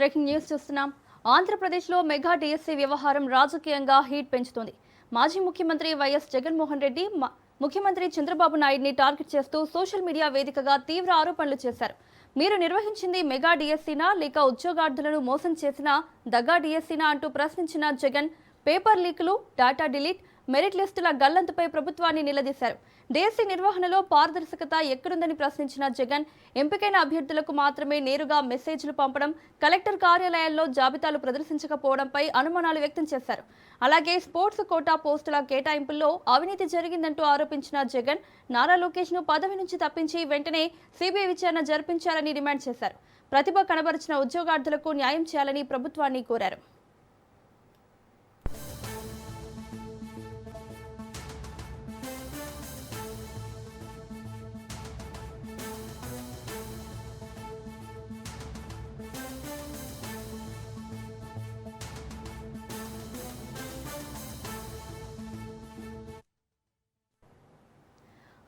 Breaking news చూస్తున్నాం. ఆంధ్రప్రదేశ్లో mega DSC వ్యవహారం రాజకీయంగా హీట్ పెంచుతోంది. మాజీ ముఖ్యమంత్రి వైఎస్ జగన్మోహన్ రెడ్డి ముఖ్యమంత్రి చంద్రబాబు నాయుడిని టార్గెట్ చేస్తూ సోషల్ మీడియా వేదికగా తీవ్ర ఆరోపణలు చేశారు. మీరు నిర్వహించింది మెగా డిఎస్సీనా లేక ఉద్యోగార్థులను మోసం చేసిన దగా డిఎస్సీనా అంటూ ప్రశ్నించిన జగన్ పేపర్ లీకులు, డాటా డిలీట్, మెరిట్ లిస్టుల గల్లంతుపై ప్రభుత్వాన్ని నిలదీశారు. డిఎస్సీ నిర్వహణలో పారదర్శకత ఎక్కడుందని ప్రశ్నించిన జగన్ ఎంపికైన అభ్యర్థులకు మాత్రమే నేరుగా మెసేజ్లు పంపడం, కలెక్టర్ కార్యాలయాల్లో జాబితాలు ప్రదర్శించకపోవడంపై అనుమానాలు వ్యక్తం చేశారు. అలాగే స్పోర్ట్స్ కోటా పోస్టుల కేటాయింపుల్లో అవినీతి జరిగిందంటూ ఆరోపించిన జగన్ నారా లోకేష్ను పదవి నుంచి తప్పించి వెంటనే సిబిఐ విచారణ జరిపించాలని డిమాండ్ చేశారు. ప్రతిభ కనబరిచిన ఉద్యోగార్థులకు న్యాయం చేయాలని ప్రభుత్వాన్ని కోరారు.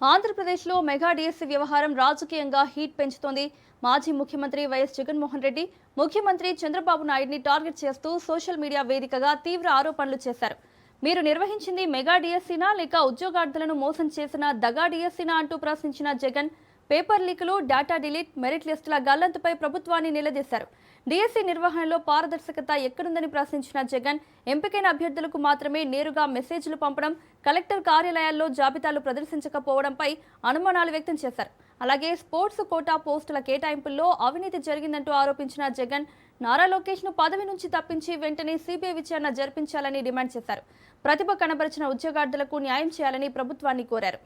ఆంధ్రప్రదేశ్లో మెగా డిఎస్సీ వ్యవహారం రాజకీయంగా హీట్ పెంచుతోంది. మాజీ ముఖ్యమంత్రి వైఎస్ జగన్మోహన్ రెడ్డి ముఖ్యమంత్రి చంద్రబాబు నాయుడిని టార్గెట్ చేస్తూ సోషల్ మీడియా వేదికగా తీవ్ర ఆరోపణలు చేశారు. మీరు నిర్వహించింది మెగా డిఎస్సీనా లేక ఉద్యోగార్థులను మోసం చేసిన దగా డిఎస్సీనా అంటూ ప్రశ్నించిన జగన్ పేపర్ లీకులు, డాటా డిలీట్, మెరిట్ లిస్టుల గల్లంతుపై ప్రభుత్వాన్ని నిలదీశారు. డిఎస్సీ నిర్వహణలో పారదర్శకత ఎక్కడుందని ప్రశ్నించిన జగన్ ఎంపికైన అభ్యర్థులకు మాత్రమే నేరుగా మెసేజ్లు పంపడం, కలెక్టర్ కార్యాలయాల్లో జాబితాలు ప్రదర్శించకపోవడంపై అనుమానాలు వ్యక్తం చేశారు. అలాగే స్పోర్ట్స్ కోటా పోస్టుల కేటాయింపుల్లో అవినీతి జరిగిందంటూ ఆరోపించిన జగన్ నారా లోకేష్ను పదవి నుంచి తప్పించి వెంటనే సిబిఐ విచారణ జరిపించాలని డిమాండ్ చేశారు. ప్రతిభ కనబరిచిన ఉద్యోగార్థులకు న్యాయం చేయాలని ప్రభుత్వాన్ని కోరారు.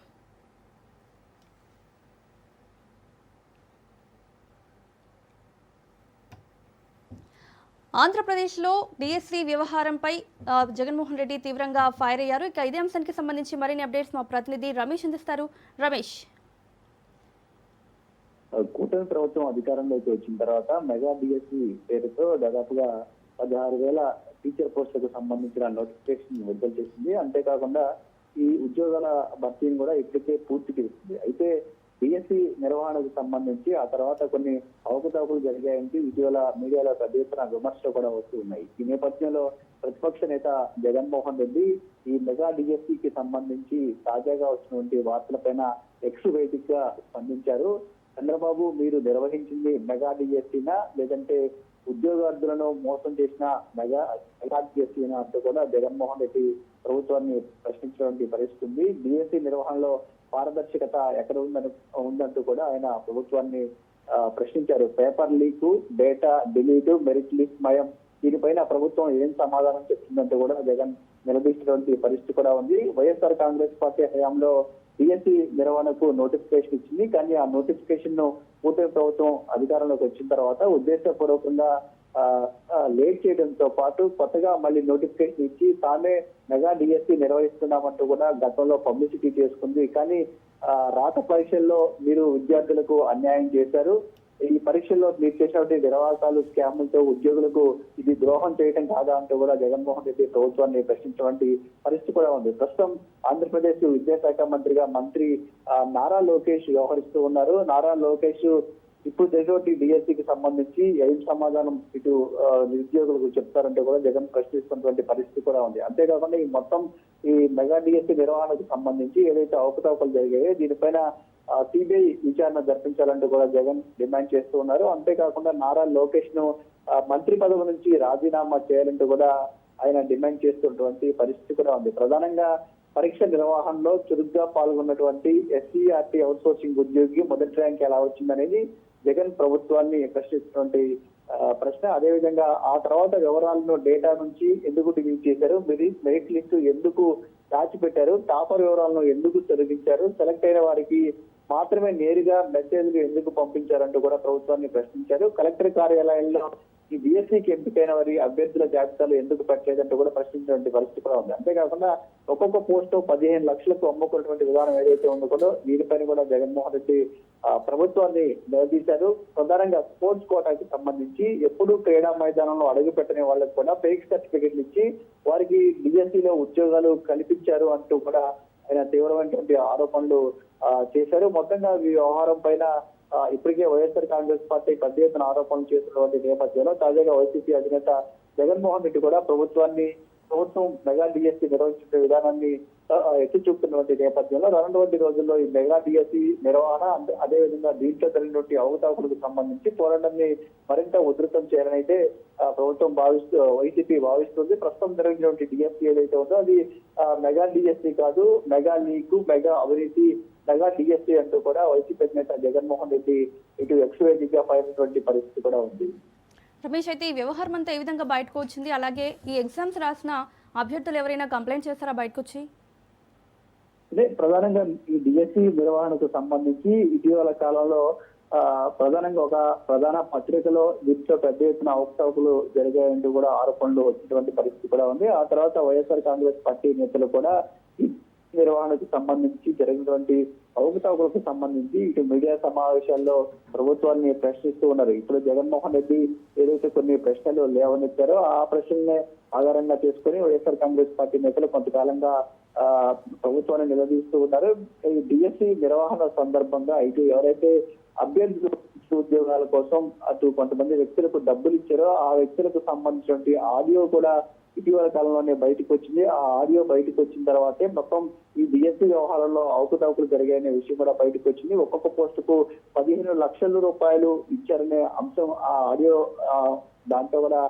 ఆంధ్రప్రదేశ్లో డిఎస్సీ వ్యవహారంపై జగన్మోహన్ రెడ్డి తీవ్రంగా ఫైర్ అయ్యారు. ఇక ఇదే అంశానికి సంబంధించి మరిన్ని అప్డేట్స్ మా ప్రతినిధి రమేష్ అందిస్తారు. రమేష్, కూటమి ప్రభుత్వం అధికారంలోకి వచ్చిన తర్వాత మెగా డిఎస్సీ పేరుతో దాదాపుగా 16,000 టీచర్ పోస్టులకు సంబంధించిన నోటిఫికేషన్ విడుదల చేసింది. అంతేకాకుండా ఈ ఉద్యోగాల భర్తీని కూడా ఇప్పటికే పూర్తి చేసింది. అయితే డిఎస్సీ నిర్వహణకు సంబంధించి ఆ తర్వాత కొన్ని అవకతవకలు జరిగాయంటే ఇటీవల మీడియాలో పెద్ద ఎత్తున విమర్శలు కూడా వస్తూ ఉన్నాయి. ఈ నేపథ్యంలో ప్రతిపక్ష నేత జగన్మోహన్ రెడ్డి ఈ మెగా డిఎస్సీకి సంబంధించి తాజాగా వచ్చినటువంటి వార్తలపైన ఎక్స్ వేదికగా స్పందించారు. చంద్రబాబు, మీరు నిర్వహించింది మెగా డిఎస్సీనా లేదంటే ఉద్యోగార్థులను మోసం చేసిన మెగా డిఎస్సీనా అంటూ కూడా జగన్మోహన్ రెడ్డి ప్రభుత్వాన్ని ప్రశ్నించినటువంటి పరిస్థితి ఉంది. డిఎస్సీ నిర్వహణలో పారదర్శకత ఎక్కడ ఉందంటూ కూడా ఆయన ప్రభుత్వాన్ని ప్రశ్నించారు. Paper leak, data delete, merit list మయం, దీనిపైన ప్రభుత్వం ఏం సమాధానం చెప్తుందంటూ కూడా జగన్ నిలదీసినటువంటి పరిస్థితి కూడా ఉంది. వైఎస్ఆర్ కాంగ్రెస్ పార్టీ హయాంలో డిఎస్సీ నిర్వహణకు నోటిఫికేషన్ ఇచ్చింది. కానీ ఆ నోటిఫికేషన్ ను కూటమి ప్రభుత్వం అధికారంలోకి వచ్చిన తర్వాత ఉద్దేశపూర్వకంగా లేట్ చేయడంతో పాటు కొత్తగా మళ్ళీ నోటిఫికేషన్ ఇచ్చి తామే మెగా డిఎస్సీ నిర్వహిస్తున్నామంటూ కూడా గతంలో పబ్లిసిటీ చేసుకుంది. కానీ రాత పరీక్షల్లో మీరు విద్యార్థులకు అన్యాయం చేశారు. ఈ పరీక్షల్లో మీరు చేసినటువంటి విరవాసాలు, స్కాములతో ఉద్యోగులకు ఇది ద్రోహం చేయడం కాదా అంటూ కూడా జగన్మోహన్ రెడ్డి ప్రభుత్వాన్ని ప్రశ్నించినటువంటి పరిస్థితి కూడా ఉంది. ప్రస్తుతం ఆంధ్రప్రదేశ్ విద్యాశాఖ మంత్రి నారా లోకేష్ వ్యవహరిస్తూ ఉన్నారు. నారా లోకేష్ ఇప్పుడు చేసేటువంటి డిఎస్సీకి సంబంధించి ఏం సమాధానం ఇటు నిరుద్యోగులకు చెప్తారంటే కూడా జగన్ ప్రశ్నిస్తున్నటువంటి పరిస్థితి కూడా ఉంది. అంతేకాకుండా ఈ మెగా డిఎస్సీ నిర్వహణకు సంబంధించి ఏదైతే అవకతవకలు జరిగాయో దీనిపైన సిబిఐ విచారణ జరిపించాలంటూ కూడా జగన్ డిమాండ్ చేస్తూ ఉన్నారు. అంతేకాకుండా నారా లోకేష్ ను మంత్రి పదవి నుంచి రాజీనామా చేయాలంటూ కూడా ఆయన డిమాండ్ చేస్తున్నటువంటి పరిస్థితి కూడా ఉంది. ప్రధానంగా పరీక్ష నిర్వహణలో చురుగ్గా పాల్గొన్నటువంటి ఎస్సీఆర్టీ అవుట్ సోర్సింగ్ ఉద్యోగి మొదటి ర్యాంక్ ఎలా వచ్చిందనేది జగన్ ప్రభుత్వాన్ని ప్రశ్నిస్తున్నటువంటి ప్రశ్న. అదేవిధంగా ఆ తర్వాత వివరాలను డేటా నుంచి ఎందుకు డిలీట్ చేశారు, మెరిట్ లిస్ట్ ఎందుకు దాచిపెట్టారు, టాపర్ వివరాలను ఎందుకు తొలగించారు, సెలెక్ట్ అయిన వారికి మాత్రమే నేరుగా మెసేజ్లు ఎందుకు పంపించారంటూ కూడా ప్రభుత్వాన్ని ప్రశ్నించారు. కలెక్టర్ కార్యాలయంలో ఈ డిఎస్సీకి ఎంపికైన వారి అభ్యర్థుల జాబితాలు ఎందుకు పెట్టలేదంటూ కూడా ప్రశ్నించినటువంటి పరిస్థితి కూడా ఉంది. అంతేకాకుండా ఒక్కొక్క పోస్ట్ 15 లక్షలకు అమ్ముకున్నటువంటి విధానం ఏదైతే ఉందో కూడా దీనిపైన కూడా జగన్మోహన్ రెడ్డి ప్రభుత్వాన్ని నిలదీశారు. ప్రధానంగా స్పోర్ట్స్ కోటాకి సంబంధించి ఎప్పుడు క్రీడా మైదానంలో అడుగు పెట్టని వాళ్ళకి కూడా ఫేక్ సర్టిఫికెట్లు ఇచ్చి వారికి డిఎస్సీలో ఉద్యోగాలు కల్పించారు అంటూ కూడా ఆయన తీవ్రమైనటువంటి ఆరోపణలు చేశారు. మొత్తంగా ఈ వ్యవహారం పైన ఇప్పటికే వైఎస్ఆర్ కాంగ్రెస్ పార్టీ పెద్ద ఎత్తున ఆరోపణలు చేస్తున్నటువంటి నేపథ్యంలో తాజాగా వైసీపీ అధినేత జగన్మోహన్ రెడ్డి కూడా ప్రభుత్వం మెగా డిఎస్సీ నిర్వహించే విధానాన్ని ఎత్తి చూపుతున్నటువంటి నేపథ్యంలో రానున్నటువంటి రోజుల్లో ఈ మెగా డిఎస్సీ నిర్వహణ అదేవిధంగా దీంట్లో జరిగినటువంటి అవకతవకలకు సంబంధించి పోరాటాన్ని మరింత ఉధృతం చేయాలని అయితే ప్రభుత్వం వైసీపీ భావిస్తుంది. ప్రస్తుతం జరిగినటువంటి డిఎస్సీ ఏదైతే ఉందో అది మెగా డిఎస్సీ కాదు, మెగా లీకు, మెగా అవినీతి, మెగా డిఎస్సీ అంటూ కూడా వైసీపీ అధినేత జగన్మోహన్ రెడ్డి ఇటు ఎక్స్ వేదికగా పైనటువంటి పరిస్థితి కూడా ఉంది. రమేష్, అయితే ఈ వ్యవహారం అంతా ఏ విధంగా బయటకు వచ్చింది? అలాగే ఈ ఎగ్జామ్స్ రాసిన అభ్యర్థులు ఎవరైనా కంప్లైంట్ చేస్తారా బయటకు వచ్చి? అదే ప్రధానంగా ఈ డిఎస్సీ నిర్వహణకు సంబంధించి ఇటీవల కాలంలో ప్రధానంగా ఒక ప్రధాన పత్రికలో దీంట్లో పెద్ద ఎత్తున అవకతవకలు జరిగాయంటూ కూడా ఆరోపణలు వచ్చినటువంటి పరిస్థితి కూడా ఉంది. ఆ తర్వాత వైఎస్ఆర్ కాంగ్రెస్ పార్టీ నేతలు కూడా ఈ నిర్వహణకు సంబంధించి జరిగినటువంటి అవకతవకలకు సంబంధించి ఇటు మీడియా సమావేశాల్లో ప్రభుత్వాన్ని ప్రశ్నిస్తూ ఉన్నారు. ఇప్పుడు జగన్మోహన్ రెడ్డి ఏదైతే కొన్ని ప్రశ్నలు లేవనెత్తారో ఆ ప్రశ్నల్ని ఆధారంగా చేసుకుని వైఎస్ఆర్ కాంగ్రెస్ పార్టీ నేతలు కొంతకాలంగా ప్రభుత్వాన్ని నిలదీస్తూ ఉన్నారు. ఈ డిఎస్సీ నిర్వహణ సందర్భంగా ఇటు ఎవరైతే అభ్యర్థులు ఉద్యోగాల కోసం అటు కొంతమంది వ్యక్తులకు డబ్బులు ఇచ్చారో ఆ వ్యక్తులకు సంబంధించినటువంటి ఆడియో కూడా ఇటీవల కాలంలోనే బయటకు వచ్చింది. ఆ ఆడియో బయటకు వచ్చిన తర్వాతే మొత్తం ఈ డిఎస్సీ వ్యవహారంలో అవకతవకలు జరిగాయనే విషయం కూడా బయటకు వచ్చింది. ఒక్కొక్క పోస్టుకు 15 లక్షల రూపాయలు ఇచ్చారనే అంశం ఆ ఆడియో దాంట్లో కూడా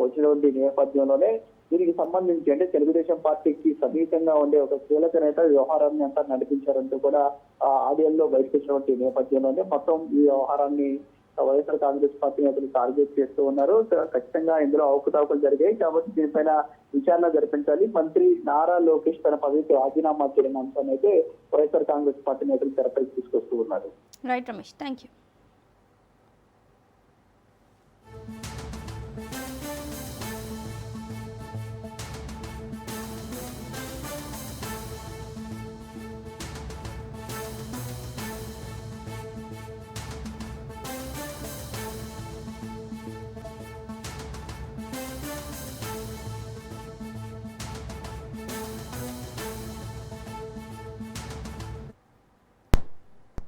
వచ్చినటువంటి నేపథ్యంలోనే దీనికి సంబంధించి అంటే తెలుగుదేశం పార్టీకి సమీపంగా ఉండే ఒక కీలక నేత వ్యవహారాన్ని అంతా నడిపించారంటూ కూడా ఆ ఆడియోలో బయటకు వచ్చినటువంటి నేపథ్యంలోనే మొత్తం ఈ వ్యవహారాన్ని వైఎస్ఆర్ కాంగ్రెస్ పార్టీ నేతలు టార్గెట్ చేస్తూ ఉన్నారు. ఖచ్చితంగా ఇందులో అవకతవకలు జరిగాయి కాబట్టి దీనిపైన విచారణ జరిపించాలి, మంత్రి నారా లోకేష్ తన పదవికి రాజీనామా చేయని అంశాన్ని అయితే వైఎస్ఆర్ కాంగ్రెస్ పార్టీ నేతలు తెరపైకి తీసుకొస్తూ ఉన్నారు. Right Ramesh, thank you.